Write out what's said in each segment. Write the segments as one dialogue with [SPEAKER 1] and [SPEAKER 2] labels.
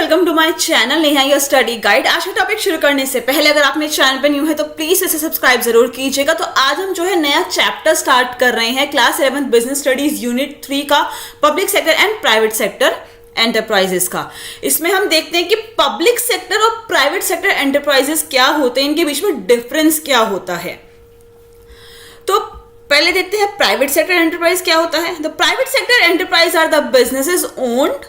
[SPEAKER 1] Welcome to my channel Neha your study guide. आज का topic शुरू करने से पहले अगर आप मेरे चैनल पे न्यू है तो प्लीज इसे सब्सक्राइब जरूर कीजिएगा। तो आज हम जो है नया चैप्टर स्टार्ट कर रहे हैं क्लास 11 बिजनेस स्टडीज यूनिट 3 का public sector and private sector enterprises का। इसमें हम देखते हैं कि पब्लिक सेक्टर और प्राइवेट सेक्टर एंटरप्राइजेस क्या होते हैं, इनके बीच में डिफरेंस क्या होता है। तो पहले देखते हैं प्राइवेट सेक्टर एंटरप्राइज क्या होता है। The private sector enterprise are the businesses owned,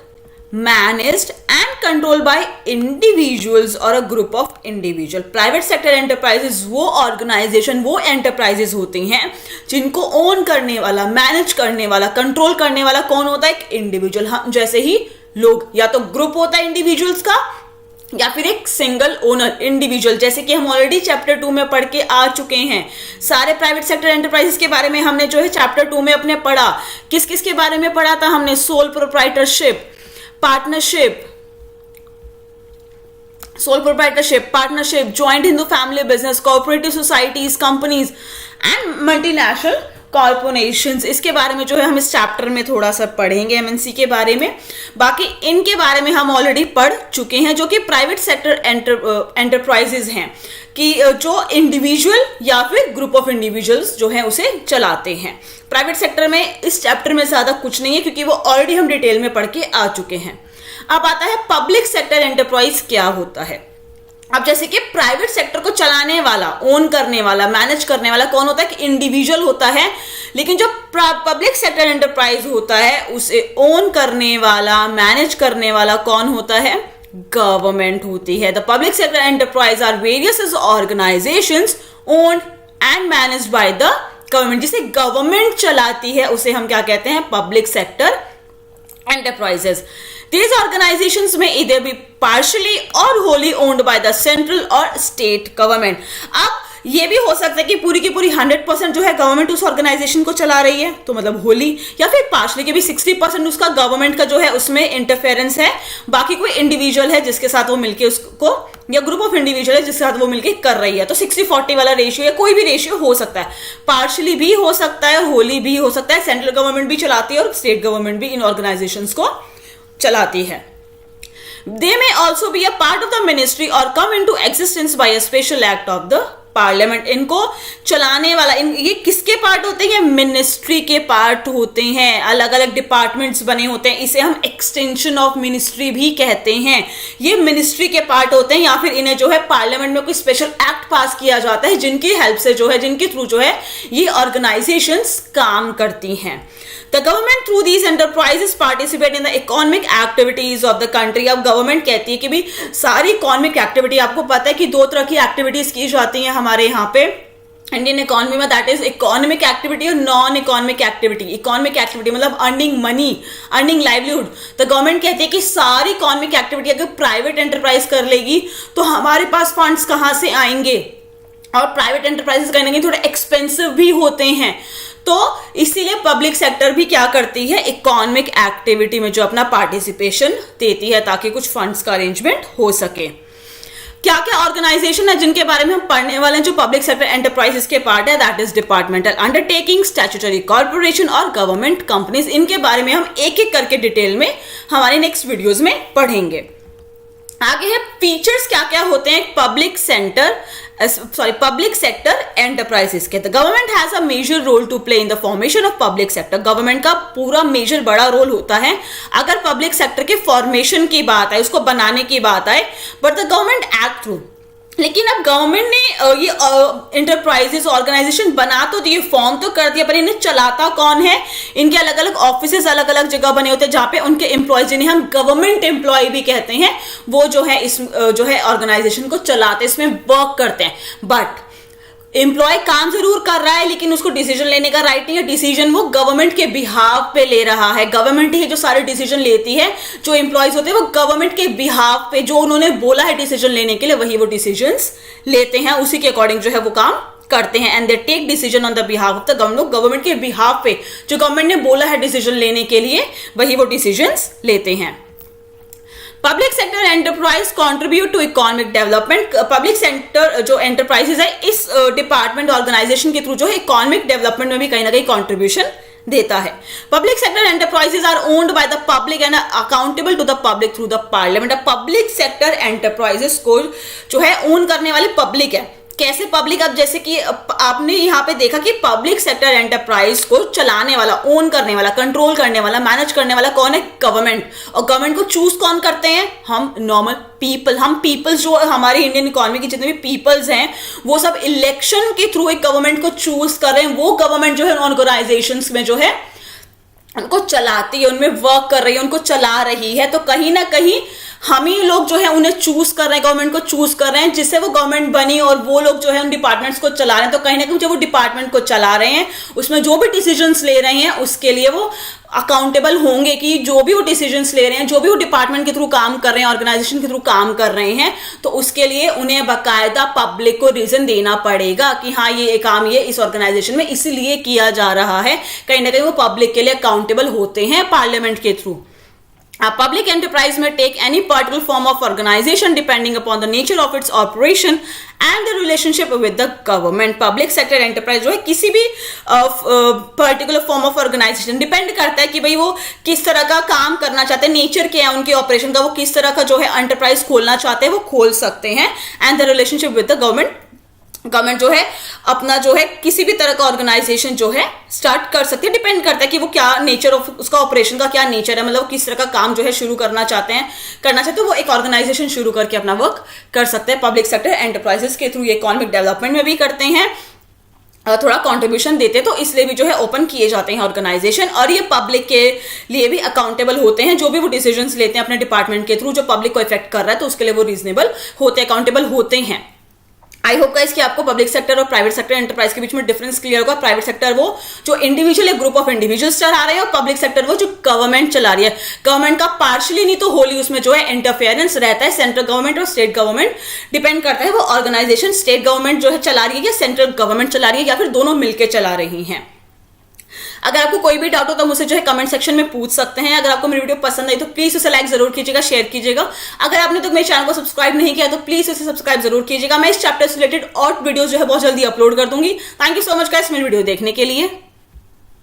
[SPEAKER 1] managed and controlled by individuals or a group of individual. Private sector enterprises वो ऑर्गेनाइजेशन, वो एंटरप्राइजेस होती हैं जिनको ओन करने वाला, मैनेज करने वाला, कंट्रोल करने वाला कौन होता है? एक इंडिविजुअल। हम जैसे ही लोग, या तो ग्रुप होता है इंडिविजुअल्स का या फिर एक सिंगल ओनर इंडिविजुअल, जैसे कि हम ऑलरेडी चैप्टर 2 में पढ़ के आ चुके हैं। सारे प्राइवेट सेक्टर एंटरप्राइजेस के बारे में हमने जो है चैप्टर 2 में अपने पढ़ा। किस किस के बारे में पढ़ा था हमने? Sole proprietorship, partnership, joint Hindu family business, cooperative societies, companies and multinational corporations. इसके बारे में जो है हम इस चैप्टर में थोड़ा सा पढ़ेंगे, एमएनसी के बारे में। बाकी इनके बारे में हम ऑलरेडी पढ़ चुके हैं, जो कि प्राइवेट सेक्टर एंटरप्राइजेज हैं, कि जो इंडिविजुअल या फिर ग्रुप ऑफ इंडिविजुअल्स जो है उसे चलाते हैं। प्राइवेट सेक्टर में इस चैप्टर में ज्यादा कुछ नहीं है, क्योंकि वो ऑलरेडी हम डिटेल में पढ़ के आ चुके हैं। अब आता है पब्लिक सेक्टर एंटरप्राइज क्या होता है। अब जैसे कि प्राइवेट सेक्टर को चलाने वाला, ओन करने वाला, मैनेज करने वाला कौन होता है? कि इंडिविजुअल होता है। लेकिन जो पब्लिक सेक्टर एंटरप्राइज होता है उसे ओन करने वाला, मैनेज करने वाला कौन होता है? गवर्नमेंट होती है। The public sector enterprise are various organizations owned and managed by the government. जिसे गवर्नमेंट चलाती है उसे हम क्या कहते हैं? Public sector enterprises. These organizations may either be partially or wholly owned by the central or state government. अब ये भी हो सकता है कि पूरी की पूरी 100% जो है गवर्नमेंट उस ऑर्गेनाइजेशन को चला रही है, तो मतलब होली, या फिर पार्शली के भी 60% उसका गवर्नमेंट का जो है उसमें इंटरफेरेंस है। बाकी कोई इंडिविजुअल है जिसके साथ वो मिलके उसको, या ग्रुप ऑफ इंडिविजुअल है जिसके साथ वो मिलके कर रही है। तो 60-40 वाला रेशियो या कोई भी रेशियो हो सकता है, पार्शली भी हो सकता है और होली भी हो सकता है। सेंट्रल गवर्नमेंट भी चलाती है और स्टेट गवर्नमेंट भी इन ऑर्गेनाइजेशंस को चलाती है। They may also be a part of the ministry or come into existence by a special act of the parliament. इनको चलाने वाला, ये किसके पार्ट होते हैं? मिनिस्ट्री के पार्ट होते हैं। अलग अलग डिपार्टमेंट्स बने होते हैं, इसे हम एक्सटेंशन ऑफ मिनिस्ट्री भी कहते हैं। ये मिनिस्ट्री के पार्ट होते हैं, या फिर इन्हें जो है पार्लियामेंट में कोई स्पेशल एक्ट पास किया जाता है जिनकी हेल्प से जो है, जिनके थ्रू जो है ये ऑर्गेनाइजेशंस काम करती हैं। The government through these enterprises participate in the economic activities of the country। अब गवर्नमेंट कहती है कि भी सारी इकोनॉमिक एक्टिविटी, आपको पता है कि दो तरह की एक्टिविटीज की जाती हैं हमारे यहाँ पे इंडियन इकोनॉमी में, दैट इज इकोनॉमिक एक्टिविटी और non economic activity. Economic activity मतलब अर्निंग मनी, अर्निंग लाइवलीहुड। तो गवर्नमेंट कहती है कि सारी इकोनॉमिक एक्टिविटी अगर प्राइवेट एंटरप्राइज कर लेगी तो हमारे पास फंड्स कहाँ से आएंगे, और प्राइवेट एंटरप्राइजेस करने के थोड़े एक्सपेंसिव भी होते हैं। तो इसीलिए पब्लिक सेक्टर भी क्या करती है? इकोनॉमिक एक्टिविटी में जो अपना पार्टिसिपेशन देती है, ताकि कुछ फंड्स का अरेंजमेंट हो सके। क्या क्या ऑर्गेनाइजेशन है जिनके बारे में हम पढ़ने वाले हैं जो पब्लिक सेक्टर एंटरप्राइजेस के पार्ट है? That is departmental undertaking, statutory corporation और गवर्नमेंट कंपनीज। इनके बारे में हम एक एक करके डिटेल में हमारे नेक्स्ट वीडियोज में पढ़ेंगे। आगे है फीचर्स क्या क्या होते हैं पब्लिक सेक्टर एंटरप्राइजेस के। The government has a major role to play in the formation of public sector. Government का पूरा मेजर बड़ा रोल होता है अगर पब्लिक सेक्टर के फॉर्मेशन की बात आए, उसको बनाने की बात आए। But the government act through, लेकिन अब गवर्नमेंट ने ये इंटरप्राइजेस ऑर्गेनाइजेशन बना तो दिए, फॉर्म तो कर दिया, पर इन्हें चलाता कौन है? इनके अलग अलग ऑफिसेस अलग अलग जगह बने होते हैं जहां पे उनके एम्प्लॉयज, जिन्हें हम गवर्नमेंट एम्प्लॉय भी कहते हैं, वो जो है इस जो है ऑर्गेनाइजेशन को चलाते, इसमें वर्क करते हैं। बट एम्प्लॉय काम जरूर कर रहा है, लेकिन उसको डिसीजन लेने का राइट नहीं है। डिसीजन वो गवर्नमेंट के बिहाफ पे ले रहा है। गवर्नमेंट ही जो सारे डिसीजन लेती है। जो एम्प्लॉयज होते हैं वो गवर्नमेंट के बिहाफ पे, जो उन्होंने बोला है डिसीजन लेने के लिए, वही वो डिसीजंस लेते हैं, उसी के अकॉर्डिंग जो है वो काम करते हैं। And they take decision on the behalf of the government. Government के बिहाफ पे जो गवर्नमेंट ने बोला है डिसीजन लेने के लिए, वही वो डिसीजंस लेते हैं। Public sector enterprise contribute to economic development. Public sector जो एंटरप्राइजेस है, इस डिपार्टमेंट ऑर्गेनाइजेशन के थ्रू जो है इकोनॉमिक डेवलपमेंट में भी कहीं ना कहीं कंट्रीब्यूशन देता है। Public sector enterprises are owned by the public and accountable to the public through the parliament. Public sector enterprises को जो है ओन करने वाले पब्लिक है। कैसे पब्लिक? अब जैसे कि आपने यहाँ पे देखा कि पब्लिक सेक्टर एंटरप्राइज को चलाने वाला, ओन करने वाला, कंट्रोल करने वाला, मैनेज करने वाला कौन है? गवर्नमेंट। और गवर्नमेंट को चूज कौन करते हैं? हम नॉर्मल पीपल। हम पीपल्स जो हमारे इंडियन इकोनॉमी के जितने भी पीपल्स हैं वो सब इलेक्शन के थ्रू एक गवर्नमेंट को चूज कर रहे हैं। वो गवर्नमेंट जो है ऑर्गेनाइजेशंस में जो है उनको चलाती है, उनमें वर्क कर रही है, उनको चला रही है। तो कहीं ना कहीं हम ही लोग जो है उन्हें चूज कर रहे हैं, गवर्नमेंट को चूज कर रहे हैं, जिससे वो गवर्नमेंट बनी और वो लोग जो है उन डिपार्टमेंट्स को चला रहे हैं। तो कहीं ना कहीं जब वो डिपार्टमेंट को चला रहे हैं उसमें जो भी डिसीजंस ले रहे हैं उसके लिए वो अकाउंटेबल होंगे कि जो भी वो डिसीजंस ले रहे हैं, जो भी वो डिपार्टमेंट के थ्रू काम कर रहे हैं, ऑर्गेनाइजेशन के थ्रू काम कर रहे हैं, तो उसके लिए उन्हें बाकायदा पब्लिक को रीजन देना पड़ेगा कि हाँ ये काम ये इस ऑर्गेनाइजेशन में इसलिए किया जा रहा है। कहीं ना कहीं वो पब्लिक के लिए अकाउंटेबल होते हैं पार्लियामेंट के through. A public enterprise may take any particular form of organization depending upon the nature of its operation and the relationship with the government. Public sector enterprise जो है किसी भी particular form of organization depend करता है कि भाई वो किस तरह का काम करना चाहते हैं, नेचर क्या है उनके ऑपरेशन का, वो किस तरह का जो है एंटरप्राइज खोलना चाहते हैं वो खोल सकते हैं। And the relationship with the government जो है अपना जो है किसी भी तरह का ऑर्गेनाइजेशन जो है स्टार्ट कर सकती है। डिपेंड करता है कि वो क्या नेचर ऑफ उसका ऑपरेशन का क्या नेचर है, मतलब किस तरह का काम जो है शुरू करना चाहते हैं वो एक ऑर्गेनाइजेशन शुरू करके अपना वर्क कर सकते हैं। पब्लिक सेक्टर एंटरप्राइजेस के थ्रू ये इकोनॉमिक डेवलपमेंट में भी करते हैं, थोड़ा कंट्रीब्यूशन देते, तो इसलिए भी जो है ओपन किए जाते हैं ऑर्गेनाइजेशन। और ये पब्लिक के लिए भी अकाउंटेबल होते हैं, जो भी वो डिसीजंस लेते हैं अपने डिपार्टमेंट के थ्रू जो पब्लिक को इफेक्ट कर रहा है, तो उसके लिए वो रीजनेबल होते, अकाउंटेबल होते हैं। आई होप गाइस कि आपको पब्लिक सेक्टर और प्राइवेट सेक्टर एंटरप्राइज के बीच में डिफरेंस क्लियर होगा। प्राइवेट सेक्टर वो जो इंडिविजुअल ग्रुप ऑफ इंडिविजुअल्स चला रहे हैं, और पब्लिक सेक्टर वो जो गवर्नमेंट चला रही है। गवर्नमेंट का पार्शियली नहीं तो होली उसमें जो है इंटरफेरेंस रहता है। सेंट्रल गवर्नमेंट और स्टेट गवर्नमेंट डिपेंड करता है वो ऑर्गेनाइजेशन स्टेट गवर्नमेंट जो है चला रही है या सेंट्रल गवर्नमेंट चला रही है या फिर दोनों मिलकर चला रही है। अगर आपको कोई भी डाउट हो तो मुझसे जो है कमेंट सेक्शन में पूछ सकते हैं। अगर आपको मेरी वीडियो पसंद आई तो प्लीज उसे लाइक जरूर कीजिएगा, शेयर कीजिएगा। अगर आपने तो मेरे चैनल को सब्सक्राइब नहीं किया तो प्लीज उसे सब्सक्राइब जरूर कीजिएगा। मैं इस चैप्टर से रिलेटेड और वीडियोस जो है बहुत जल्दी अपलोड कर दूंगी। Thank you so much guys मेरी वीडियो देखने के लिए।